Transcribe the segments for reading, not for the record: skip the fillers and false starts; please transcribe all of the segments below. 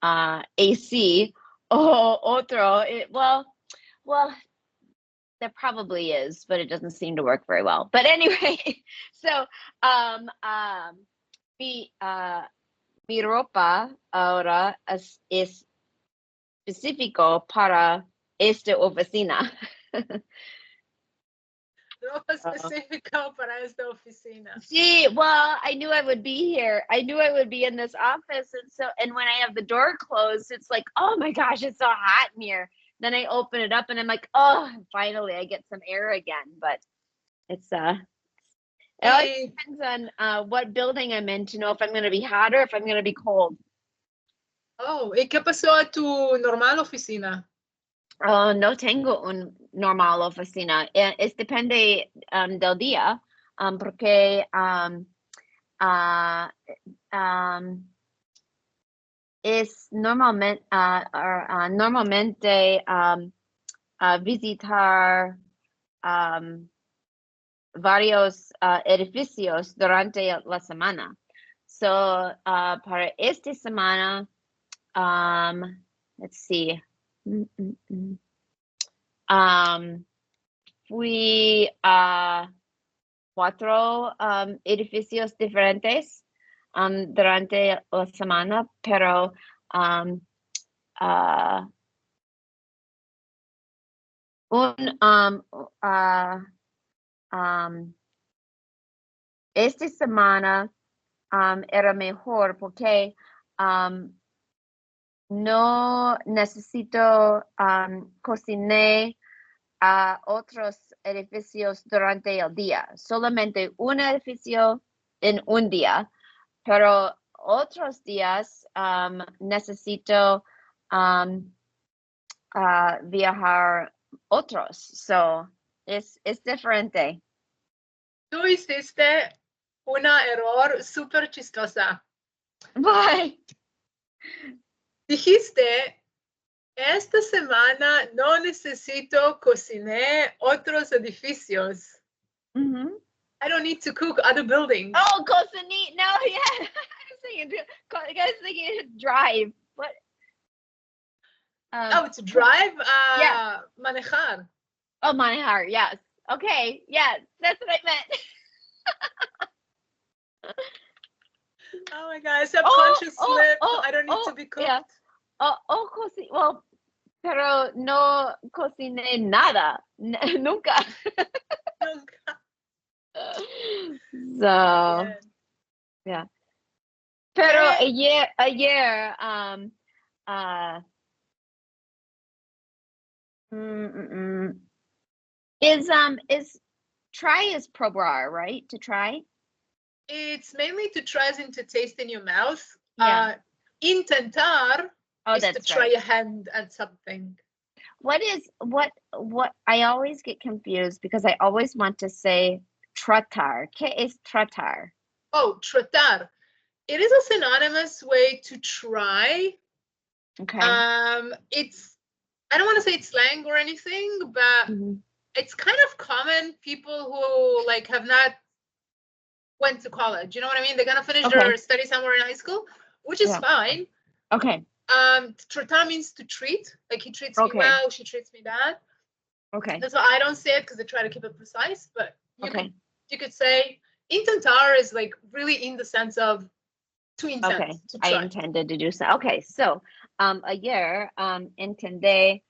AC o otro. Well, there probably is, but it doesn't seem to work very well. But anyway, so mi mi ropa ahora es específico para esta oficina. Ropa específica para esta oficina. See, well, I knew I would be here. I knew I would be in this office, and when I have the door closed, it's like, oh my gosh, it's so hot in here. Then I open it up, and I'm like, oh, finally, I get some air again. But it's it always depends on what building I'm in to know if I'm going to be hot or if I'm going to be cold. Oh, ¿y qué pasó a tu normal oficina? Oh, no tengo un normal oficina. Es depende del día, porque es normalmente visitar varios edificios durante la semana. So, para esta semana, let's see. Fui a 4 edificios diferentes durante la semana, pero esta semana era mejor porque no necesito cocinar a otros edificios durante el día, solamente un edificio en un día, pero otros días necesito viajar otros, so es diferente. Tú hiciste una error súper chistosa. Bye. Dijiste, esta semana no necesito cocinar otros edificios. I don't need to cook other buildings. Oh, cocinar. No, yeah. I was thinking drive. What? Oh, to drive? Yeah. Manejar. Oh, manejar, yes. Okay, yeah, that's what I meant. Oh my God, subconscious slip. I don't need to be cooked. Yeah. Well, pero no cociné nada. Nunca. Nunca. So, yeah. Pero ayer, is try is probar, right? To try? It's mainly to try as in to taste in your mouth. Yeah. Intentar is to try right. your hand at something. What I always get confused because I always want to say tratar. ¿Qué es tratar? Oh, tratar. It is a synonymous way to try. Okay. It's, I don't want to say it's slang or anything, but it's kind of common. People who like have not went to college, you know what I mean? They're gonna finish their study somewhere in high school, which is fine. Okay. Tratar means to treat. Like he treats me well, she treats me bad. Okay. That's why I don't say it because I try to keep it precise. But you could say intentar is like really in the sense of to intend. Okay. To try. I intended to do so. Okay. So ayer intendé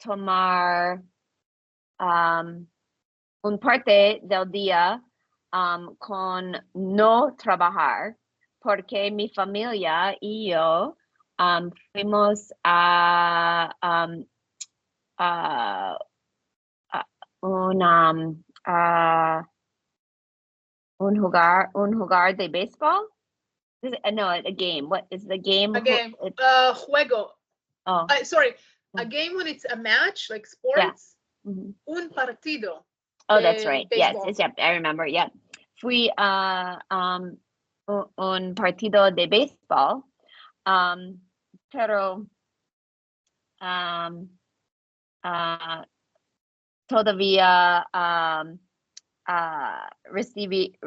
tomar un parte del día con no trabajar porque mi familia y yo fuimos a un jugar de béisbol. No, a game. What is the game? A game. Juego. Oh. Sorry. A game when it's a match, like sports. Yeah. Un partido. Oh, that's right. Baseball. Yes, I remember. Yeah. Fui un partido de béisbol. Pero todavía recibí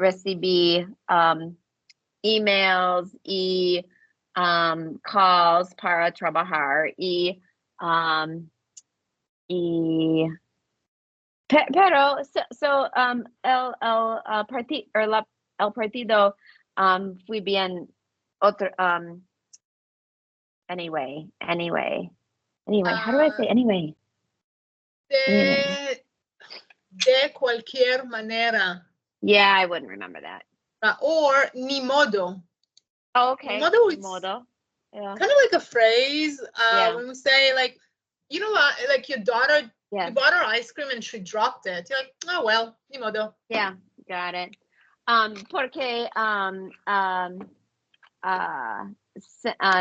emails y calls para trabajar pero el partido fui bien otro anyway, how do I say anyway? De cualquier manera. Yeah, I wouldn't remember that. Or ni modo. Oh, okay. Ni modo is modo. Yeah. Kind of like a phrase when we say like, you know, like your daughter, you bought her ice cream and she dropped it. You're like, oh well, ni modo. Yeah, got it. Porque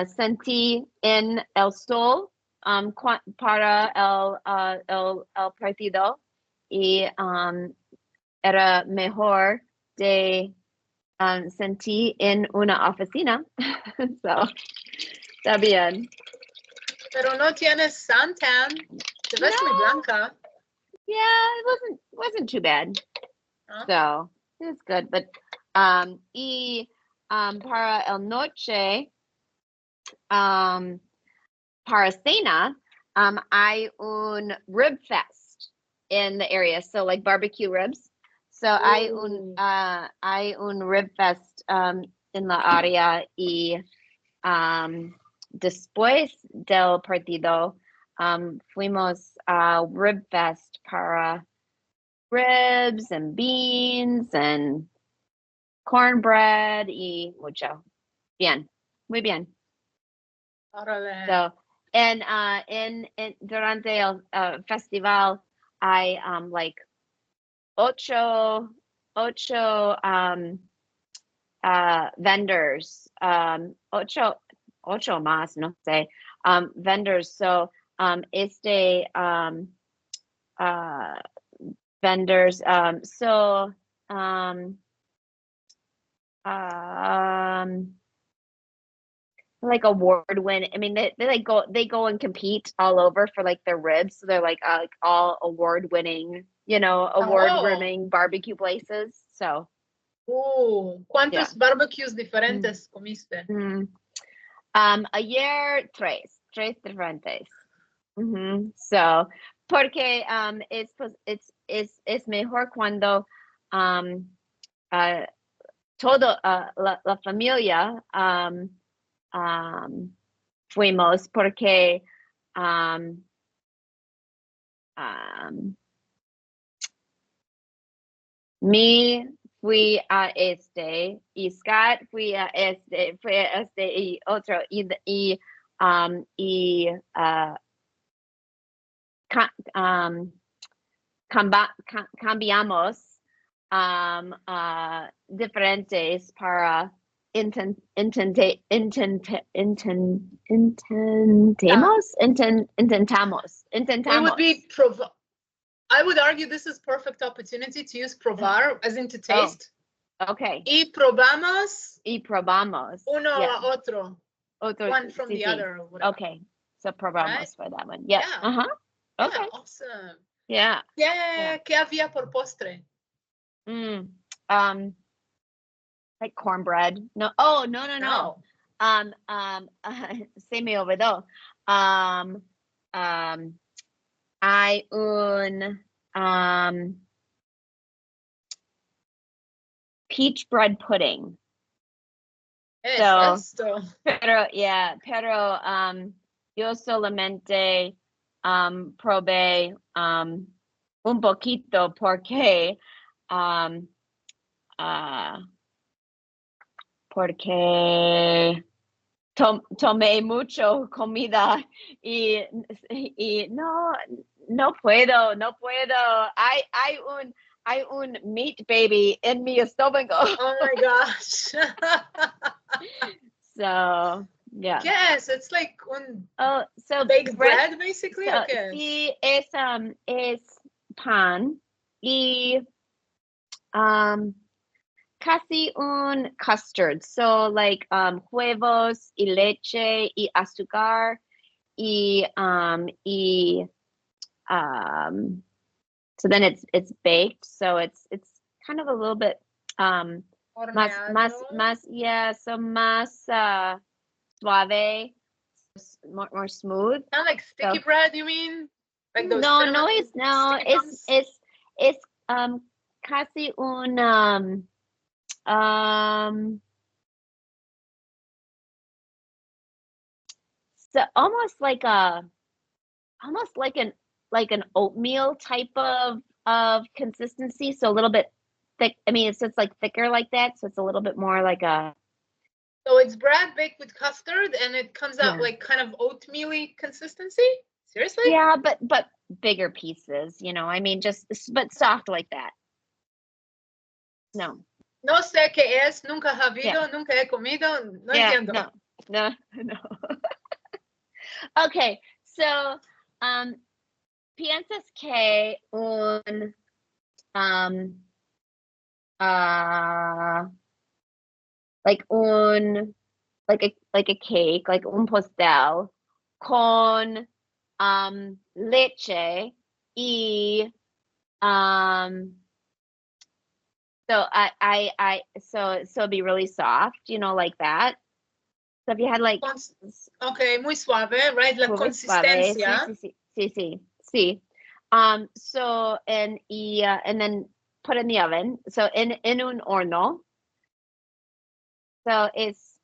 sentí en el sol para el partido y era mejor de sentí en una oficina. So, está bien. Pero no tienes suntan. Te ves muy blanca. Yeah, it wasn't too bad. Huh? So it was good. But y para el noche, para cena, hay un rib fest in the area. So like barbecue ribs. So hay un rib fest en la área y después del partido fuimos a rib fest para ribs and beans and cornbread y mucho. Bien, muy bien. Órale. So, and durante el festival, I like ocho vendors, ocho más, no sé, vendors. So vendors. So like award win. I mean, they go and compete all over for like their ribs. So they're like all award winning, award winning barbecue places. So. ¿Cuántos barbecues diferentes comiste? Ayer tres diferentes. So, porque es mejor cuando todo la familia fuimos porque me fui a y Scott fui a y otro y cambiamos diferentes para intentamos. We would be I would argue this is perfect opportunity to use probar as in to taste. Okay. Y probamos. Uno yeah. a otro. One from the other. Or whatever. Okay. So probamos for that one. Yeah. Uh-huh. Okay. Yeah, awesome. Yeah. ¿Qué había por postre? Like cornbread. No. Oh, no. Se me olvidó. Hay un peach bread pudding. Pero yo solamente probé un poquito porque tomé mucho comida y no puedo. Hay un meat baby in mi estómago. Oh my gosh. So yeah. Yes, it's like so baked bread basically. So, okay. Sí, es pan y casi un custard. So like huevos y leche y azúcar y so then it's baked. So it's kind of a little bit Horneado. yeah, so más suave, more smooth. Not like sticky So, bread, you mean? Like those no, cinnamon no, sticky buns? it's casi un um so almost like an oatmeal type of consistency, so a little bit thick. I mean, it's like thicker like that, so it's a little bit more like a So it's bread baked with custard and it comes out yeah. like kind of oatmeal-y consistency? Seriously? Yeah, but bigger pieces, you know. I mean, just but soft like that. No. No sé qué es, nunca he habido, Yeah. nunca he comido, no Yeah, entiendo. no. Okay, so piensas que un like un like a cake, like un pastel con leche y so so it'd be really soft, you know, like that. So if you had like Okay, muy suave, right? La muy suave, consistencia. sí. So and then put in the oven. So in un horno. So it's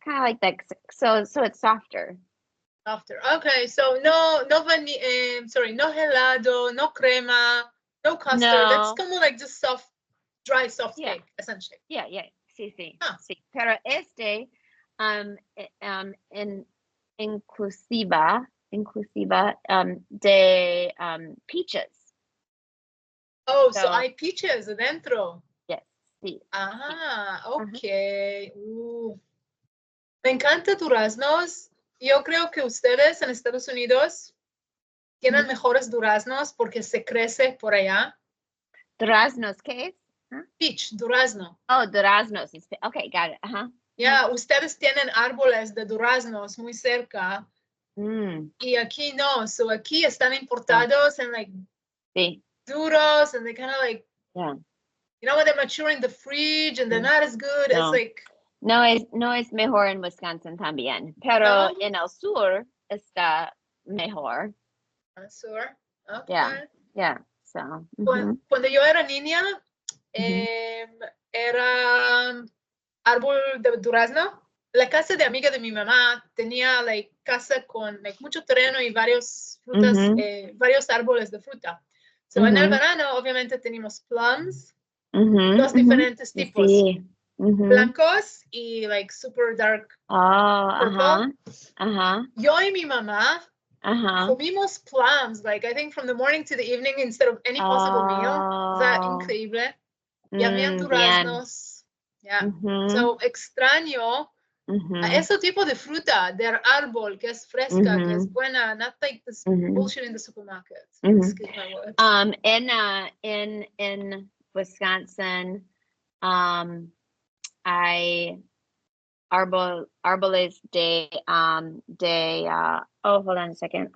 kind of like that. So it's softer. After. Okay, so no sorry, no helado, no crema, no custard. That's No. como like just soft, dry, soft Yeah. cake, essentially. Yeah. Sí. Huh. Sí. Pero inclusiva de peaches. Oh, so So hay peaches adentro. yes, sí. Ah, okay. Me encanta duraznos. Yo creo que ustedes en Estados Unidos tienen mejores duraznos porque se crece por allá. Duraznos, ¿qué es? Peach, durazno. Oh, duraznos. Okay, got it. Ya, ustedes tienen árboles de duraznos muy cerca. Y aquí no. So aquí están importados and like sí. duros and they kind of like, yeah. You know, when they mature in the fridge and they're not as good. It's like. No es mejor en Wisconsin también, pero en el sur está mejor. Sur, okay. Yeah, so. Cuando yo era niña, era árbol de durazno. La casa de amiga de mi mamá tenía like casa con like mucho terreno y varios frutas, varios árboles de fruta. So en el verano obviamente tenemos plums, dos diferentes tipos. Sí. Blancos y like super dark purple. Yo y mi mamá comimos plums, like I think from the morning to the evening instead of any possible meal. O sea, increíble. Y habían duraznos. Yeah. So extraño ese tipo de fruta, de árbol que es fresca, que es buena, not like this bullshit in the supermarket. Excuse my words. In Wisconsin, árboles de oh, hold on a second.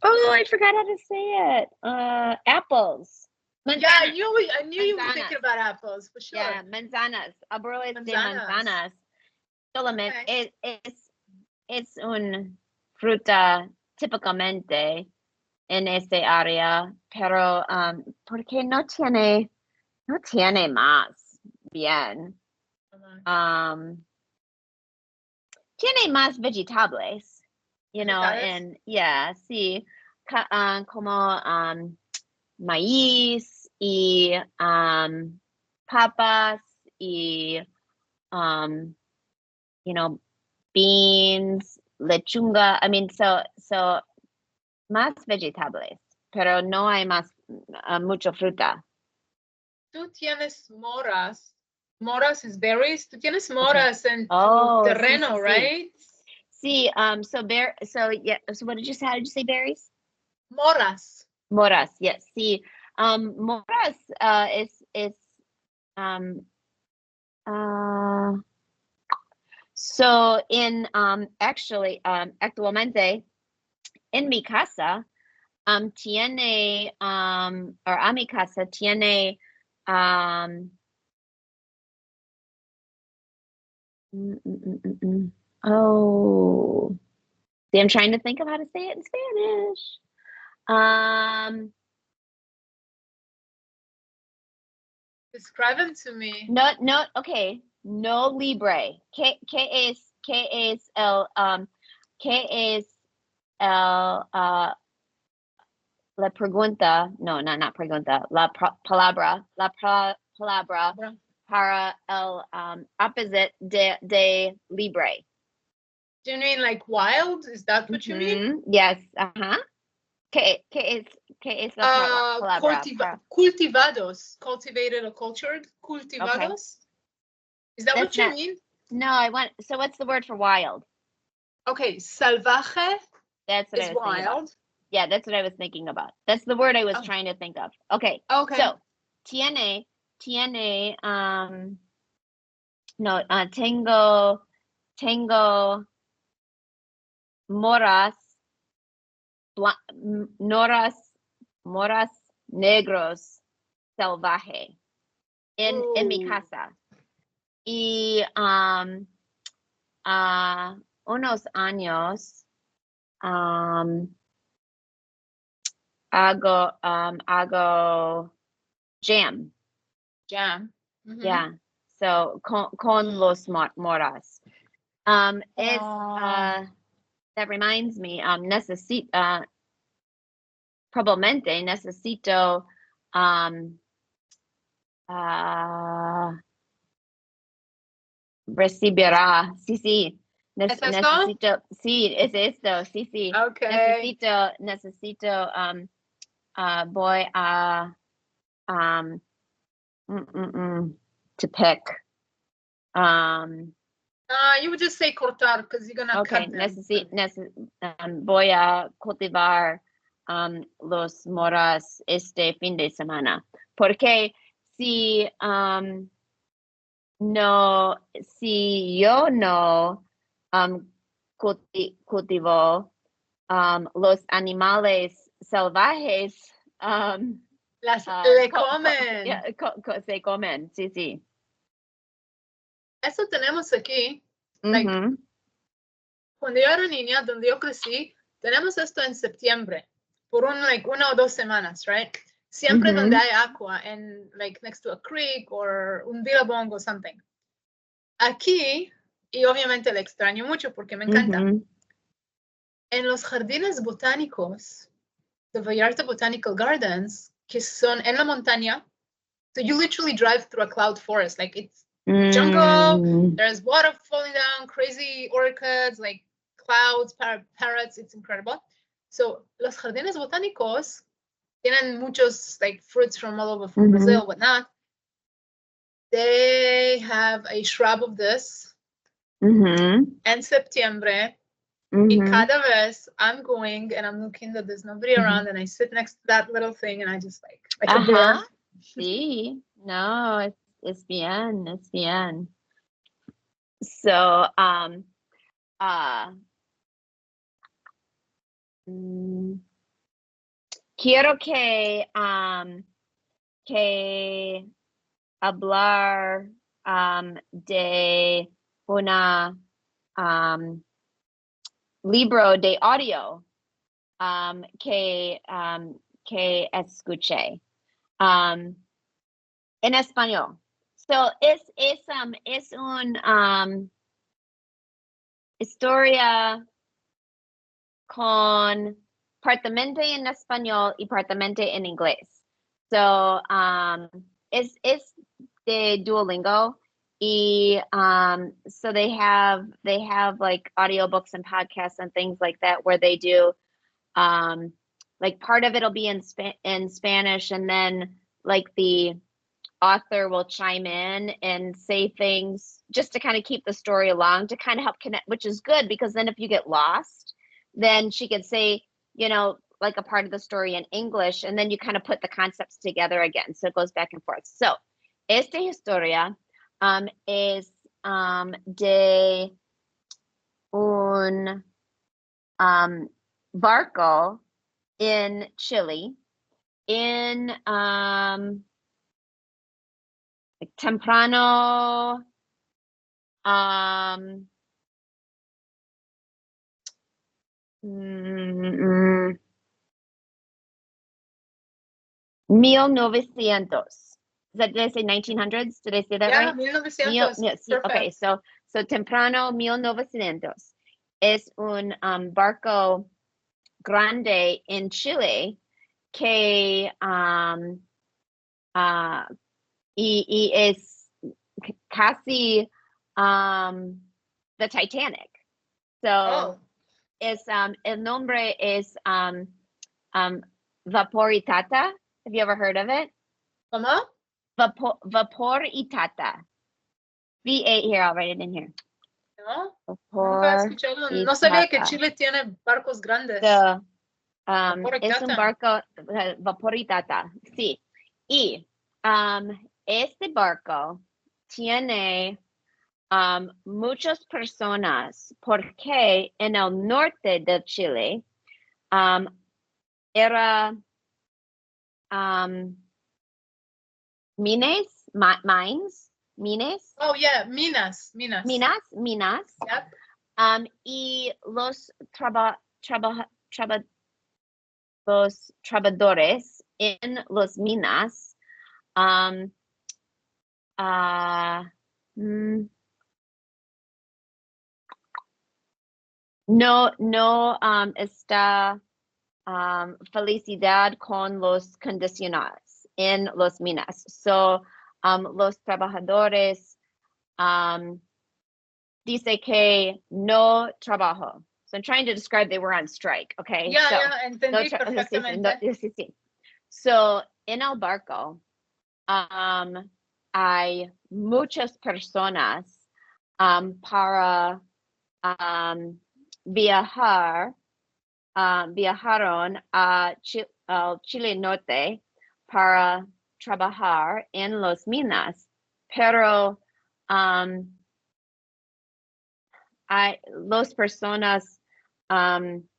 Oh, I forgot how to say it. Apples. Manzanas. Yeah, I knew you were thinking about apples for sure. Yeah, manzanas. Árboles de manzanas. Solamente es un fruta típicamente en ese área, pero porque no tiene más bien. Tiene más vegetables, you know, and yeah, sí, como maíz y papas y you know, beans, lechuga. I mean, so más vegetables, pero no hay más mucho fruta. Tú tienes moras. Moras is berries. Tú tienes moras en tu terreno, sí. right? Sí. So yeah. So what did you say? How did you say berries? Moras. Moras. Yes. Sí. Moras is so in actually actualmente in mi casa tiene, or a mi casa tiene, oh, see, I'm trying to think of how to say it in Spanish. Describe them to me. No, okay. No libre. ¿Qué es el, qué es el, la pregunta? No, not pregunta. La palabra para el opposite de libre. Do you mean like wild? Is that what you mean? Yes. ¿Qué es la palabra? Cultivados. Cultivated or cultured. Cultivados. Okay. Is that what you mean? No, so what's the word for wild? Okay, salvaje. That's what I was thinking about. Yeah, that's what I was thinking about. That's the word I was trying to think of. Okay. So, tiene, no, tengo moras negros salvaje en mi casa. Y unos años hago jam. Yeah. So con los moras. That reminds me, probablemente necesito recibirá. Sí. Necesito, sí, es esto, sí. Okay. Necesito, voy a, to pick. You would just say cortar because you're gonna cut them. Voy a cultivar los moras este fin de semana. Porque si yo no cultivo los animales salvajes, le comen. Se comen, sí. Eso tenemos aquí. Like, cuando yo era niña, donde yo crecí, tenemos esto en septiembre, por una o 2 semanas, right? Siempre donde hay agua, and like next to a creek or un billabong or something. Aquí, y obviamente le extraño mucho porque me encanta. En los jardines botánicos, the Vallarta Botanical Gardens, que son en la montaña, so you literally drive through a cloud forest, like it's jungle, there's water falling down, crazy orchids, like clouds, parrots, it's incredible. So los jardines botánicos tienen muchos like fruits from all over, from Brazil, whatnot. They have a shrub of this en septiembre. Y cada vez I'm going and I'm looking that there's nobody around, and I sit next to that little thing and I just like a bear. Sí, no, es bien. So, quiero que hablar de una libro de audio que escuché en español. So es un historia con partemente en español y partemente en inglés. So es de Duolingo. Y so they have like audiobooks and podcasts and things like that where they do like part of it'll be in Spanish, and then like the author will chime in and say things just to kind of keep the story along, to kind of help connect, which is good, because then if you get lost, then she could say, like a part of the story in English, and then you kind of put the concepts together again. So it goes back and forth. So esta historia es de un barco in Chile, in temprano, mm, 1900s. Did I say 1900s? Did I say that right? 1900. Sí, okay, so temprano 1900 es un barco grande en Chile que y es casi the Titanic. So es el nombre es Vaporitata. Have you ever heard of it? ¿Cómo? Vaporitata. V8 here, I'll write it in here. No, nunca he escuchado. No sabía que Chile tiene barcos grandes. So, es un barco Vaporitata, sí. Y este barco tiene muchas personas porque en el norte de Chile era mines. Oh, yeah, minas. Yep. Y los trabajadores en los minas no está felicidad con los condiciones en los minas. So los trabajadores dice que no trabajo. So I'm trying to describe they were on strike, okay? Yeah, so, entendí perfectamente. Sí. So en el barco hay muchas personas para viajaron a Chile Norte para trabajar en los minas, pero las personas son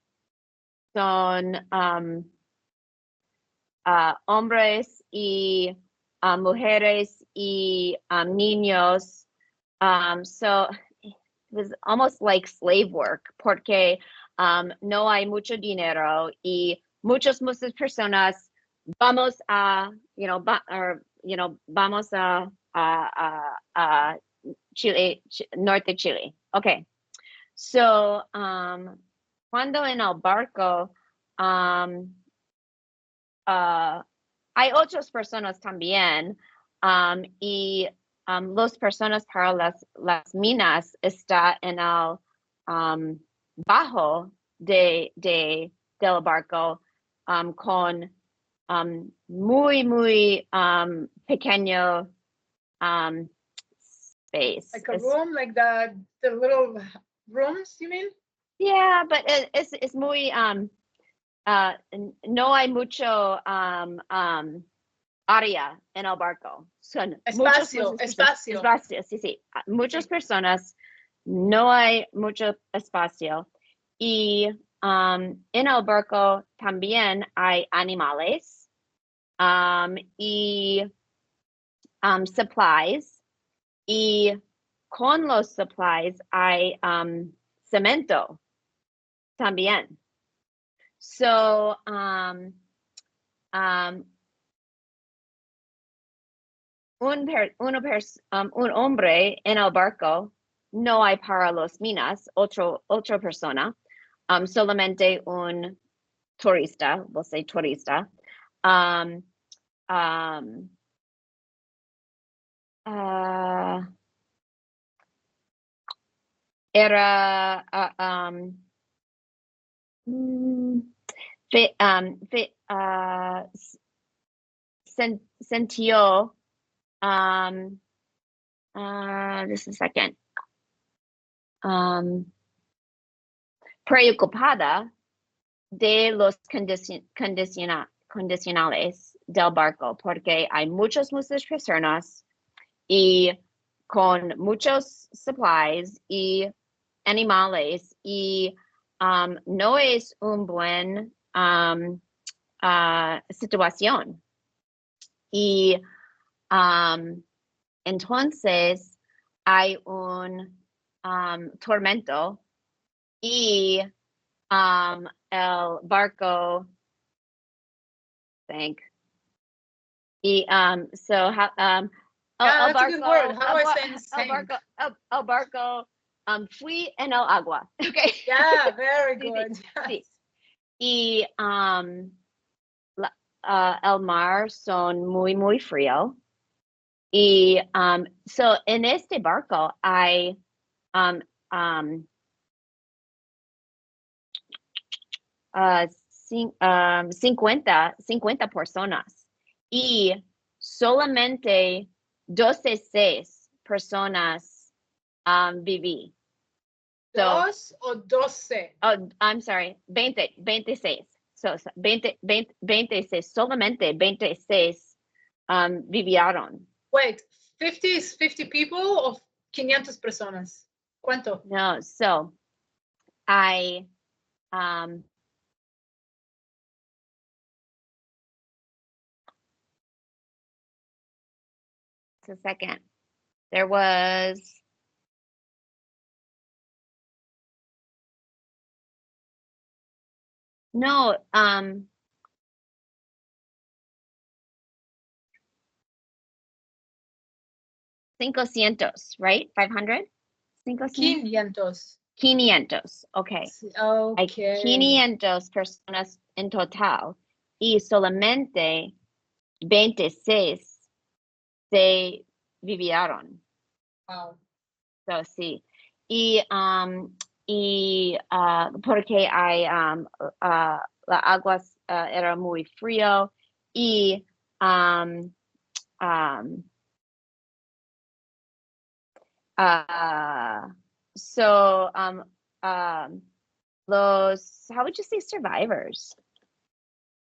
hombres y mujeres y niños. So it was almost like slave work porque no hay mucho dinero y muchas personas vamos a, vamos a Chile, norte Chile. Okay. So, cuando en el barco, hay otras personas también, y las personas para las minas está en el bajo del barco con muy pequeño space. Like a room, like the little rooms, you mean? Yeah, but it's muy no hay mucho área en el barco. Son espacio, sí. Muchas personas, no hay mucho espacio. Y en el barco también hay animales y supplies. Y con los supplies hay cemento también. So, un hombre en el barco no hay para los minas, otra persona, solamente un turista, we'll say turista. Era sintió just a second, preocupada de los condicionales del barco porque hay muchas personas y con muchos supplies y animales y no es un buen situación. Y entonces hay un tormento y el barco sank. Y so how Yeah, that's a good word. How do I say sank? El barco fui en el agua. Okay. Yeah, very Sí, good. sí. Yes. Y el mar son muy frío. Y so en este barco hay 50 personas y solamente 12 personas viví. So, Dos o 12? oh, I'm sorry, 26. So 26, solamente 26 vivieron. Wait, 50 is 50 people or 500 personas? ¿Cuánto? No, so I a second. There was no 500, right? 500? 500. 500, okay. Hay Okay. 500 personas en total y solamente 26 se vivieron. Wow. So, sí. Y porque hay la agua era muy frío y so los, how would you say survivors?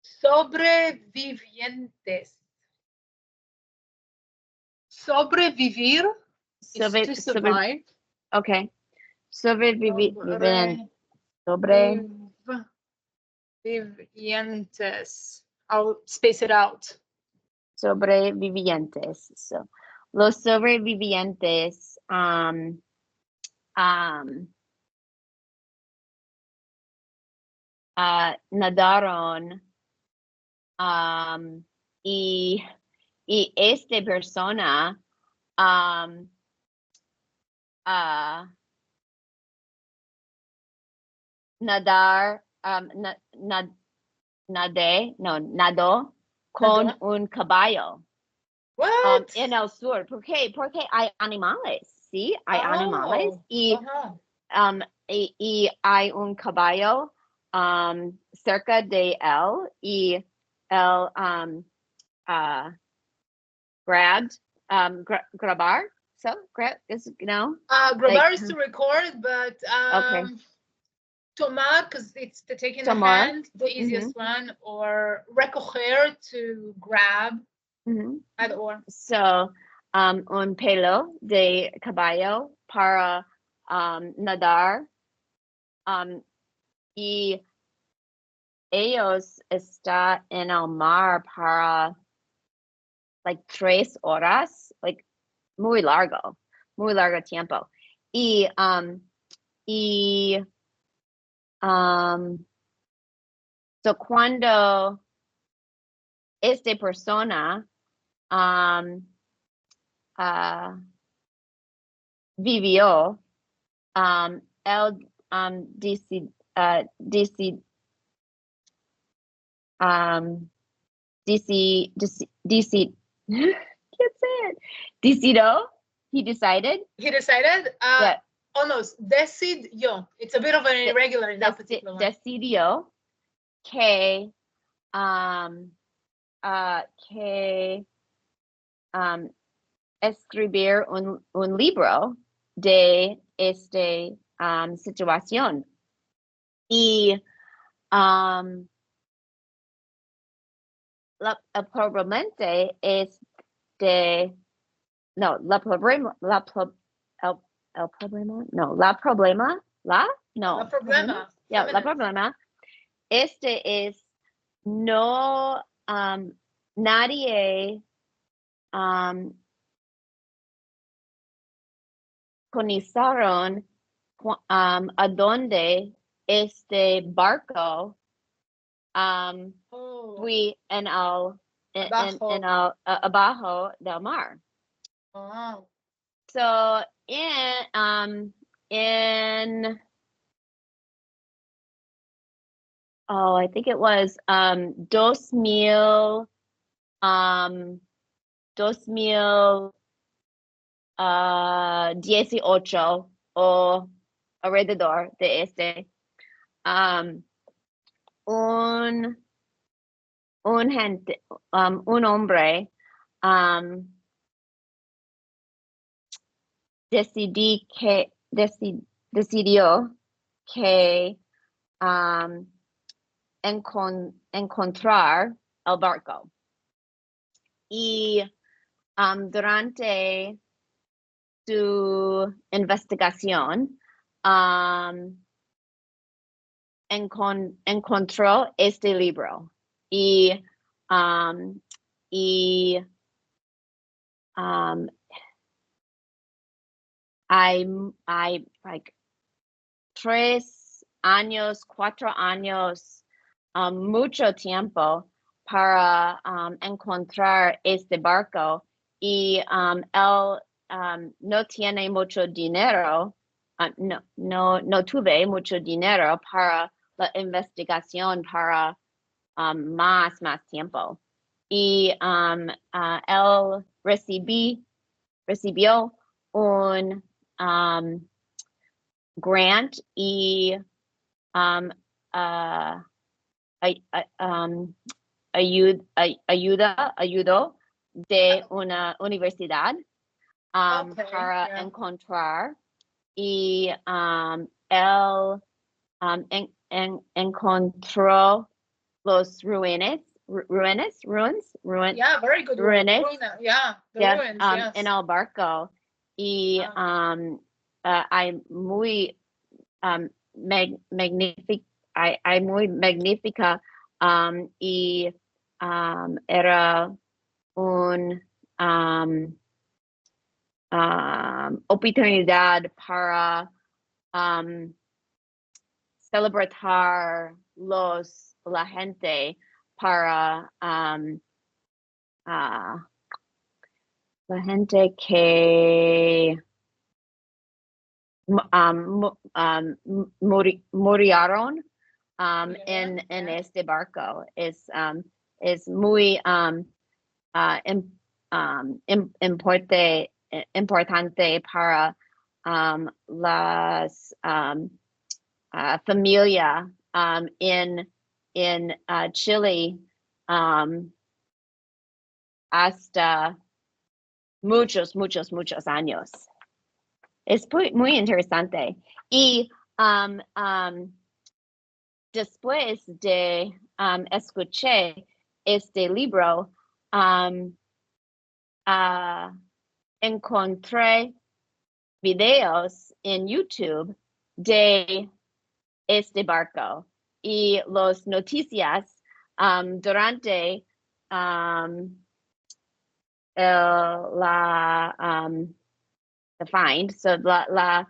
Sobrevivientes. Sobrevivir is to survive. Okay. Sobrevivientes. Sobrevivientes. I'll space it out. Sobrevivientes. So, los sobrevivientes nadaron y esta persona nadó con un caballo. What? En el sur. Porque hay animales, ¿sí? Hay animales y hay un caballo cerca de él y él grabar. So, grabar is to record, but okay. Tomar, because it's the taking the Tomar. hand, the easiest one, or recoger to grab, either or. So, un pelo de caballo para nadar y ellos están en el mar para like 3 horas, like muy largo tiempo. Y so cuando esta persona vivió, él he decided. He decided? Almost. Decidió. It's a bit of an irregular in that particular one. Decidió que escribir un libro de esta situación. Y probablemente es de no, la problema este es no, nadie conoceron a dónde este barco fue abajo del mar. Oh. So in I think it was 2018 o alrededor de este un hombre decidió que encontrar el barco y durante su investigación encontró este libro y hay like 4 años, mucho tiempo para encontrar este barco y él no tiene mucho dinero, no tuve mucho dinero para la investigación para más tiempo. Y él recibió un grant y ayudó de una universidad para encontrar y él encontró los ruins. Yeah, very good. Ruins. Yeah, the ruins, yes. En el barco y hay muy muy magnífica y era un oportunidad para celebrar la gente para la gente que murieron en este barco. Es muy importante para las familia in Chile hasta muchos años. Es muy interesante. Y después de escuché este libro, encontré videos en YouTube de este barco y las noticias durante the find, so la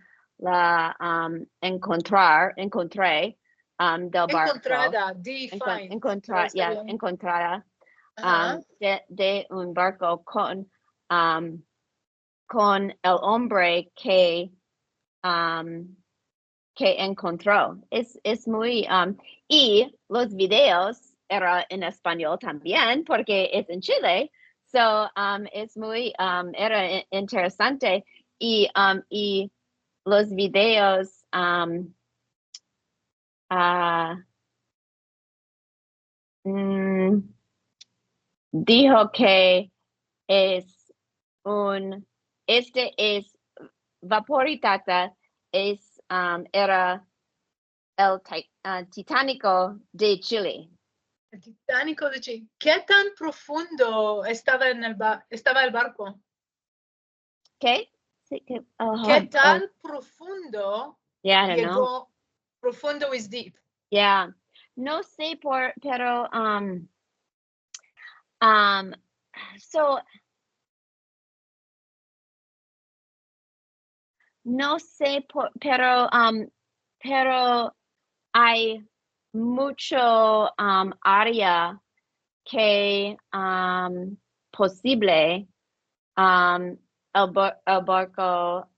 encontré del barco. Encontrada de un barco con el hombre que encontró. Es muy y los videos era en español también porque es en Chile. So es muy era interesante y los videos dijo que es Vaporitata era el Titánico de Chile. El Titánico de Chile. ¿Qué tan profundo estaba el barco? ¿Qué? ¿Qué tan profundo llegó? Profundo is deep. Yeah. no sé pero um so no sé pero hay mucho área que posible el barco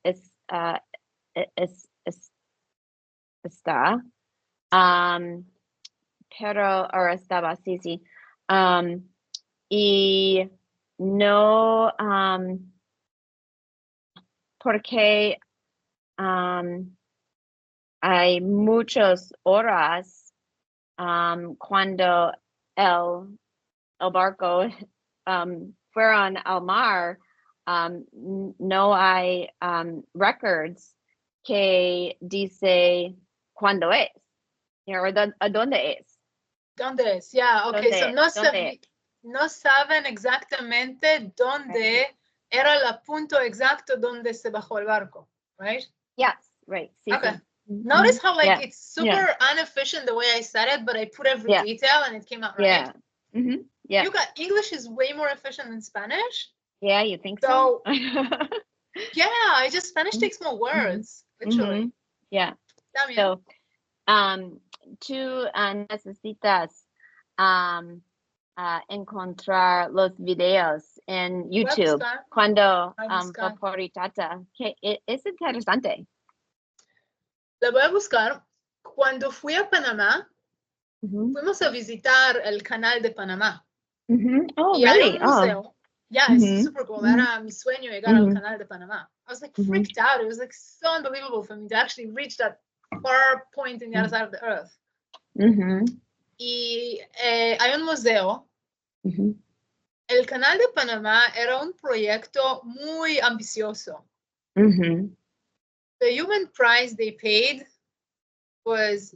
es está pero ahora estaba sí y no porque hay muchas horas cuando el barco fueron al mar, no hay records que dice cuándo es, or a dónde es. ¿Dónde es? Yeah, okay. So ¿Dónde? no saben exactamente dónde era el punto exacto donde se bajó el barco, right? Yes, right. Sí, okay. sí. Notice how like yeah. it's super inefficient the way I said it, but I put every detail and it came out right. Yeah. Yeah. You got English is way more efficient than Spanish. Yeah, you think so? Yeah, I just Spanish takes more words, literally. Yeah. También. So, tú necesitas encontrar los videos en YouTube cuando Vaporitata, que es interesante. La voy a buscar. Cuando fui a Panamá, fuimos a visitar el canal de Panamá. Oh, y really? hay un museo. Yeah, it's super cool. Era mi sueño llegar al canal de Panamá. I was like freaked out. It was like so unbelievable for me to actually reach that far point in the other side of the earth. Y hay un museo. El canal de Panamá era un proyecto muy ambicioso. The human price they paid was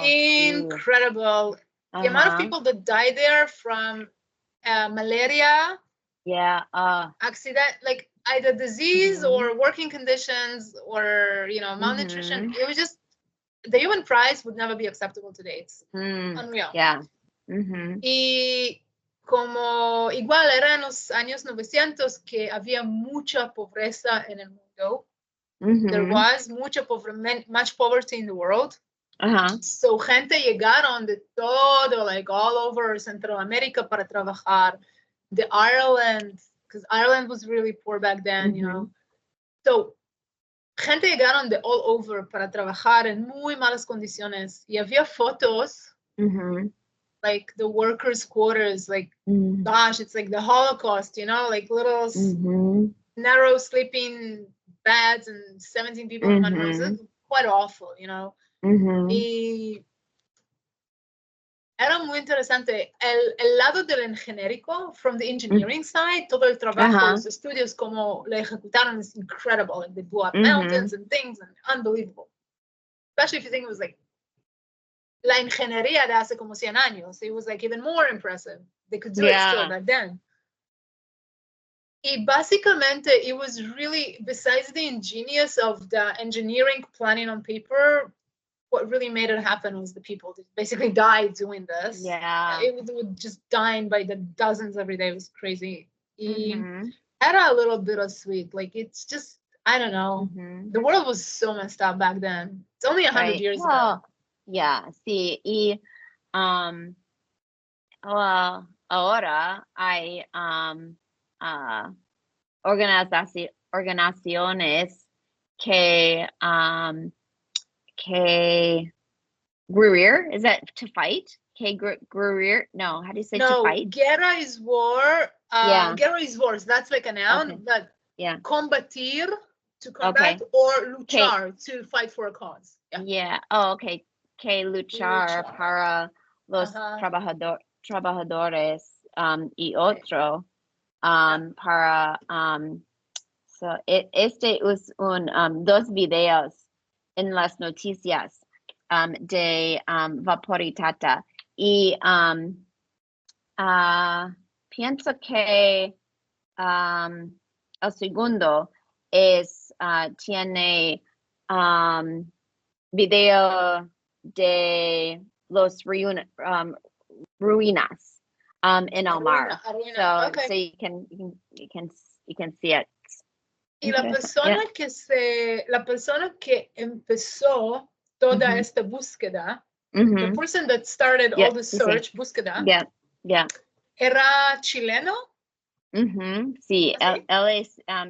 incredible. The amount of people that died there from malaria, accident, like either disease or working conditions or malnutrition. It was just the human price would never be acceptable today. It's unreal. Yeah. Y como igual era en los años 900 que había mucha pobreza en el mundo. There was much poverty in the world. So gente llegaron de todo, like all over Central America para trabajar. The Ireland, because Ireland was really poor back then, So gente llegaron de all over para trabajar en muy malas condiciones. Y había fotos, like the workers' quarters, like, gosh, it's like the Holocaust, like little narrow sleeping beds and 17 people in one room. It's quite awful, Y era muy interesante. El lado del ingenierico, from the engineering side, todo el trabajo, los estudios, como lo ejecutaron is incredible. Like they blew up mountains and things, and unbelievable. Especially if you think it was like la ingeniería de hace como 100 años. It was like even more impressive. They could do it still back then. Y básicamente, it was really, besides the ingenious of the engineering planning on paper, what really made it happen was the people that basically died doing this. Yeah. It would just dying by the dozens every day. It was crazy. Era a little bittersweet. Like, it's just, I don't know. The world was so messed up back then. It's only 100 years ago. Yeah, sí. Y ahora hay organizaciones que guerrilla, is that to fight? Guerrilla? No, how do you say to fight? Guerra is war. Guerra is war. So that's like a noun. But combatir, to combat, or luchar, to fight for a cause. Yeah. Oh, okay. Que luchar para los trabajadores y otro para so este es dos videos en las noticias de Vaporitata y pienso que el segundo es tiene video de los ruinas in El Mar. So you can see it. Y la persona que empezó toda esta búsqueda, the person that started all the search, búsqueda, ¿era chileno? Sí, él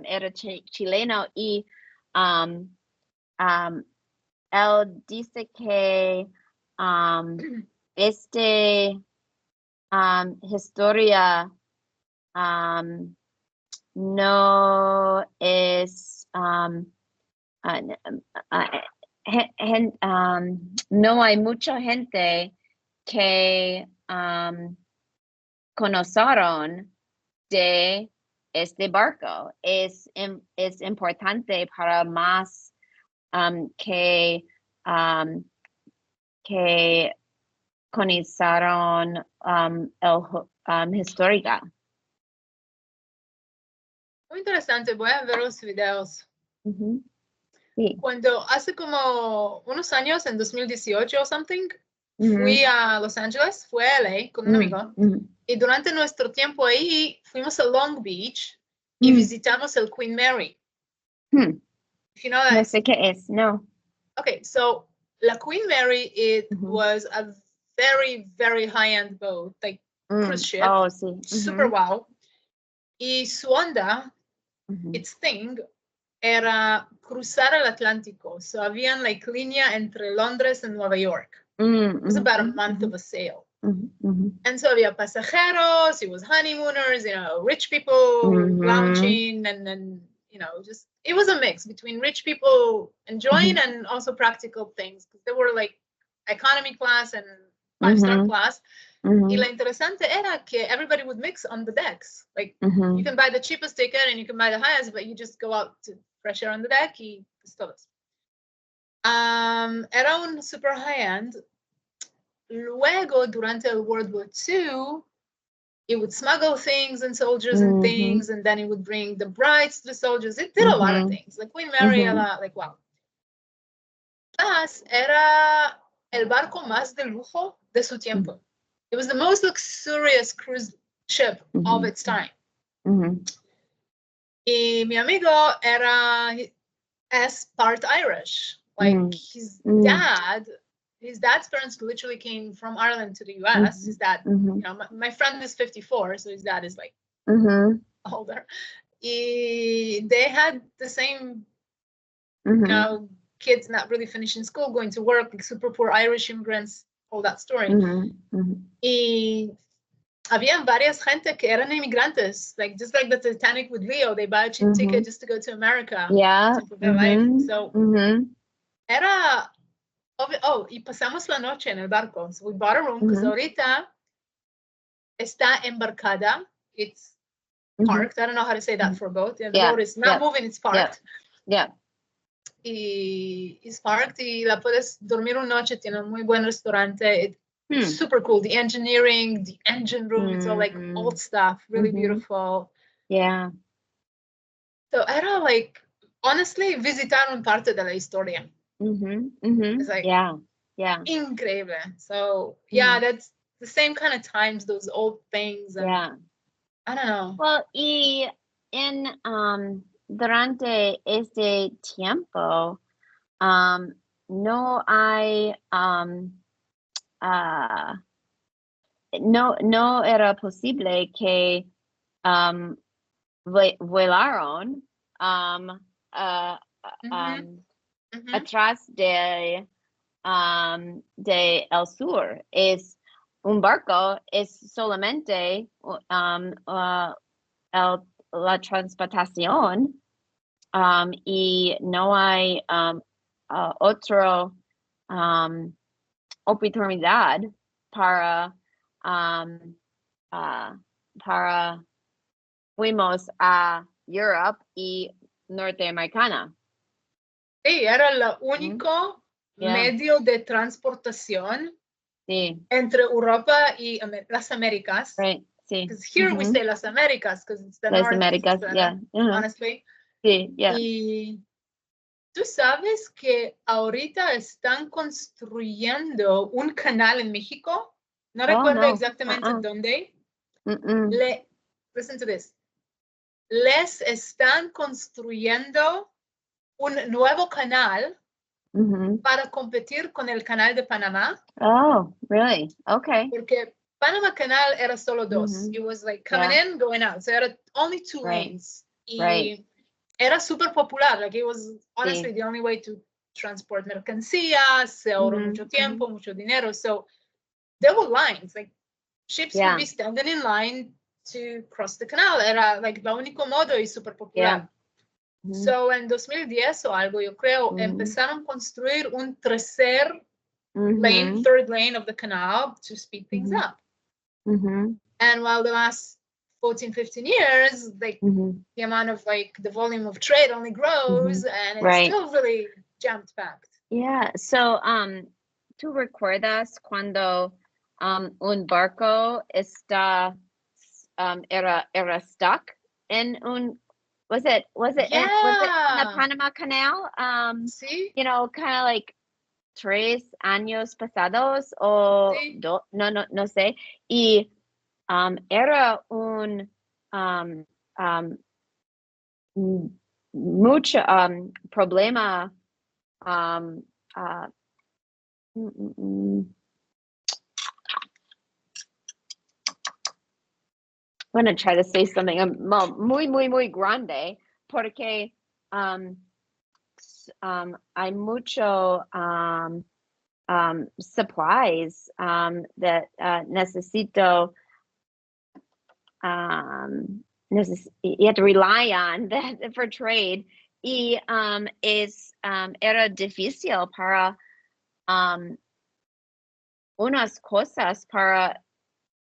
era chileno y él dice que historia no es no hay mucha gente que conocieron de este barco. Es importante para más que conocieron el histórica. Muy interesante, voy a ver los videos. Sí. Cuando hace como unos años, en 2018 o something, fui a Los Ángeles, fui a LA con un amigo, y durante nuestro tiempo ahí fuimos a Long Beach y visitamos el Queen Mary. If you know that. No sé qué es, no. Okay, so la Queen Mary, it was a very, very high-end boat, like cruise ship. Oh, sí. Super wow. Y su onda, its thing, era cruzar el Atlántico. So habían like línea entre Londres and Nueva York. It was about a month of a sail. And so había pasajeros, it was honeymooners, you know, rich people lounging, and then, you know, just, it was a mix between rich people enjoying and also practical things. Because there were like economy class and 5-star class. Y lo interesante era que everybody would mix on the decks. Like, you can buy the cheapest ticket and you can buy the highest, but you just go out to fresh air on the deck y todos. Era un super high-end. Luego, durante el World War II, it would smuggle things and soldiers and things, and then it would bring the brides to the soldiers. It did a lot of things. Like Queen Mary, a lot, like, wow. Plus, era el barco más de lujo de su tiempo. It was the most luxurious cruise ship of its time. Y mi amigo is part Irish. Like his dad's parents literally came from Ireland to the US. His dad, you know, my friend is 54, so his dad is like older. They had the same, you know, kids not really finishing school, going to work, like super poor Irish immigrants, all that story. Y habían varias gente que eran inmigrantes, like just like the Titanic with Leo, they buy a cheap ticket just to go to America. Yeah. To their life. So era, y pasamos la noche en el barco. So we bought a room because ahorita está embarcada. It's parked. I don't know how to say that for a boat. The boat is not moving, it's parked. Yeah. Y it's parked y la puedes dormir una noche. Tiene un muy buen restaurante. It's super cool. The engineering, the engine room, it's all like old stuff, really beautiful. Yeah. So era like, honestly, visitaron parte de la historia. It's like, increíble. So yeah, that's the same kind of times, those old things. And, I don't know. Well, y en durante este tiempo, no hay no era posible que volaron atrás de el sur. Es un barco, es solamente la transportación y no hay otra oportunidad para fuimos a Europe y Norteamericana. Sí, era el único medio de transportación entre Europa y las Américas. Right. Sí. Because here we say las Américas because it's the Las North. Américas, honestly. Sí, yeah. Y Tú sabes que ahorita están construyendo un canal en México. No recuerdo no. exactamente dónde. Mm-mm. Listen to this. Les están construyendo un nuevo canal para competir con el canal de Panamá. Oh, really? Okay. Porque Panama Canal era solo dos. It was like coming in, going out. So era only two lanes. Y era super popular. Like it was honestly the only way to transport mercancías. Se ahorró mucho tiempo, mucho dinero. So there were lines. Like ships would be standing in line to cross the canal. Era like la único modo y super popular. So en 2010 o algo, yo creo, empezaron a construir un tercer lane, third lane of the canal to speed things up. And while the last 14, 15 years, like the amount of like the volume of trade only grows and it's still really jam-packed. Yeah. So, ¿tú recuerdas cuando un barco era stuck in was it in the Panama Canal? Sí. You know, kind of like 3 años pasados o no sé. Y era un mucho problema. I'm going to try to say something muy grande porque hay mucho supplies that necesito you have to rely on that for trade y era difícil para unas cosas para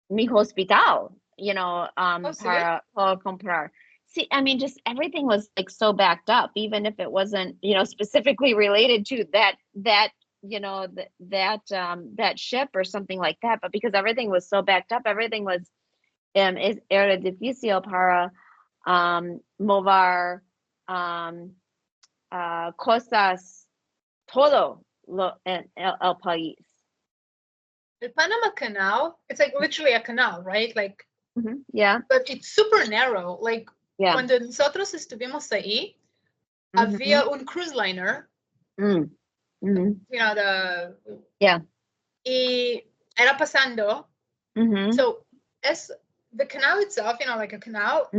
mi hospital, you know, para comprar. See, I mean, just everything was like so backed up, even if it wasn't, you know, specifically related to that you know, that ship or something like that, but because everything was so backed up, everything was era difícil para mover cosas todo el país. The Panama Canal, it's like literally a canal, right? Like, yeah. But it's super narrow. Like, cuando nosotros estuvimos ahí, había un cruise liner. You know, y era pasando. So, the canal itself, you know, like a canal,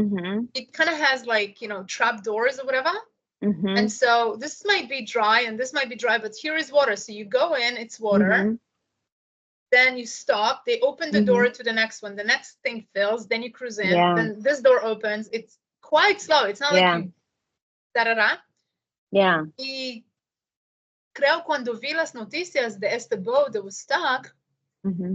it kind of has like, you know, trap doors or whatever. And so this might be dry and this might be dry, but here is water. So you go in, it's water. Then you stop, they open the door to the next one. The next thing fills, then you cruise in. Then this door opens. It's quite slow. It's not like you da-da-da. Yeah. Y creo cuando vi las noticias de este boat that was stuck,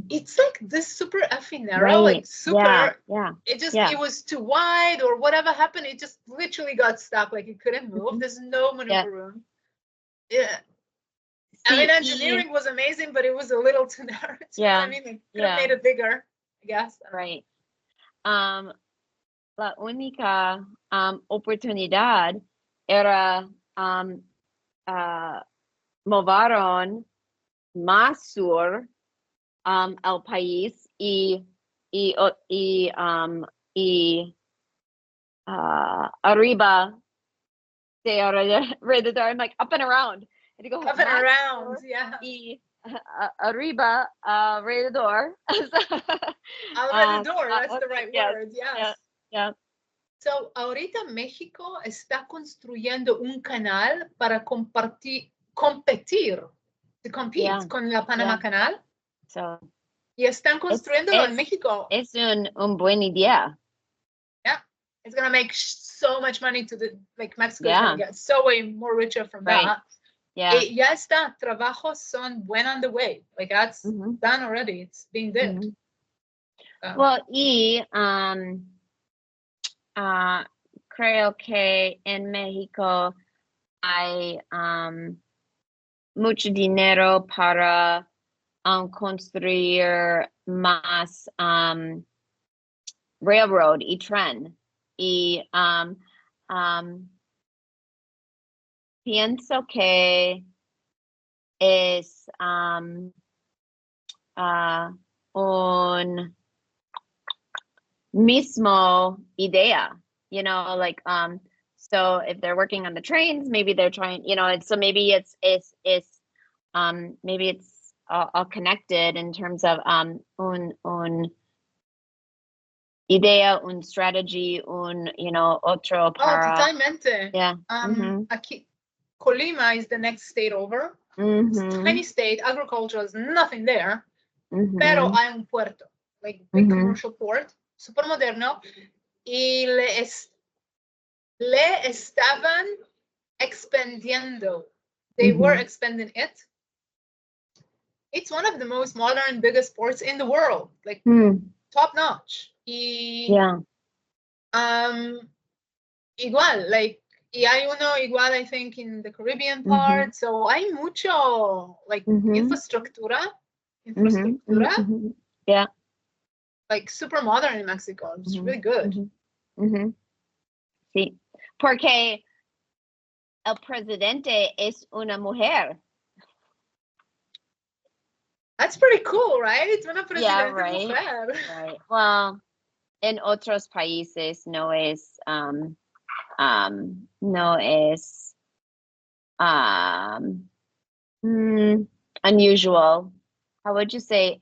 it's like this super effing narrow, like super. It was too wide or whatever happened. It just literally got stuck. Like it couldn't move. There's no maneuver room. Yeah. I mean, engineering was amazing, but it was a little too narrow. You know what I mean? Like, could have made it bigger, I guess. Right. La única oportunidad era movaron más sur el país y arriba de alrededor. I'm like up and around. And go up and around, y arriba alrededor. Alrededor, that's the right word, yes. Yeah. So, ahorita México está construyendo un canal para competir con la Panama Canal. So, y están construyéndolo en México. Es un buen idea. Yeah, it's gonna make so much money to Mexico is gonna get so way more richer from that. Yeah. Ya está, trabajos son on the way. Like that's done already. It's being did. Well, creo que en México hay mucho dinero para construir más railroad y tren y pienso que es un mismo idea, you know, like so if they're working on the trains, maybe they're trying, you know, so maybe it's maybe it's all connected in terms of un idea, un strategy, you know, otro para. Oh, totalmente. Yeah. Aquí, Colima is the next state over. It's a tiny state, agriculture is nothing there, pero hay un puerto, like big commercial port, super moderno, y le estaban expandiendo. They were expanding it. It's one of the most modern, biggest ports in the world, like top notch. Yeah. Igual, like, y hay uno igual, I think, in the Caribbean part. So hay mucho, like, infrastructura. Yeah. Like, super modern in Mexico. It's really good. Sí. Porque el presidente es una mujer. That's pretty cool, right? Una presidente Yeah, right. mujer. Right. Well, en otros países no es unusual. How would you say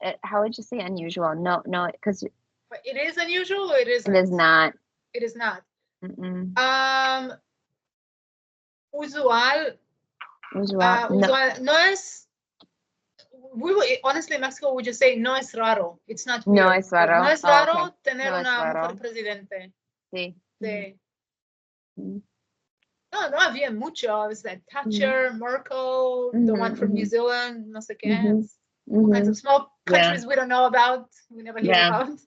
unusual? No, because But it is unusual, or it isn't? It is not. It is not. Usual. No. No es. Honestly, in Mexico, we just say no es raro. It's not weird. No es raro. No es raro Okay. tener No una raro. mujer presidente. Sí. Sí. No había mucho. It was that Thatcher, Merkel, the one from New Zealand, no sé qué. All kinds of small countries we don't know about. We never hear about.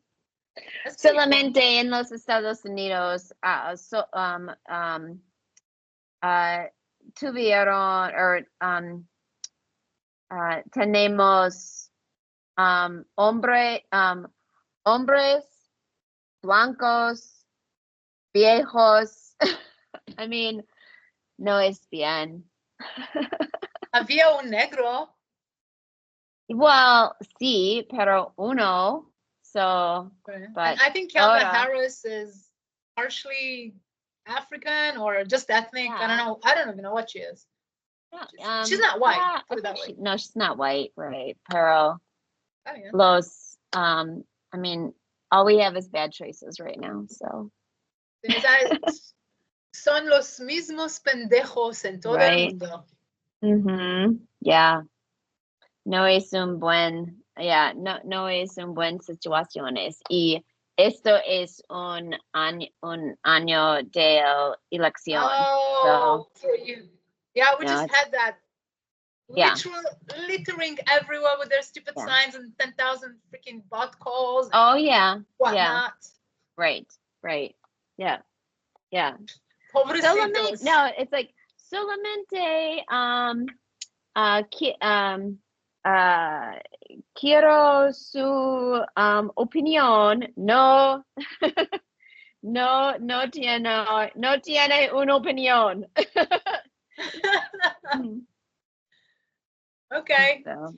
Solamente en los Estados Unidos tuvieron tenemos hombres blancos viejos. I mean, no es bien. Había un negro. Well, sí, pero uno. So, but and I think Kamala Harris is partially African or just ethnic. Yeah. I don't even know what she is. She's not white. Yeah, put it that way. No, she's not white, right? Pero los, I mean, all we have is bad choices right now. So. Son los mismos pendejos en todo el mundo. Yeah. No es un buen situaciones. Y esto es un año de elección. Oh, so, yeah, we just had that. Littering everywhere with their stupid signs and 10,000 freaking bot calls. Oh yeah. Whatnot. Right. Yeah. Pobrecitos. No, it's like solamente quiero su opinión. No tiene una opinión. Okay. So,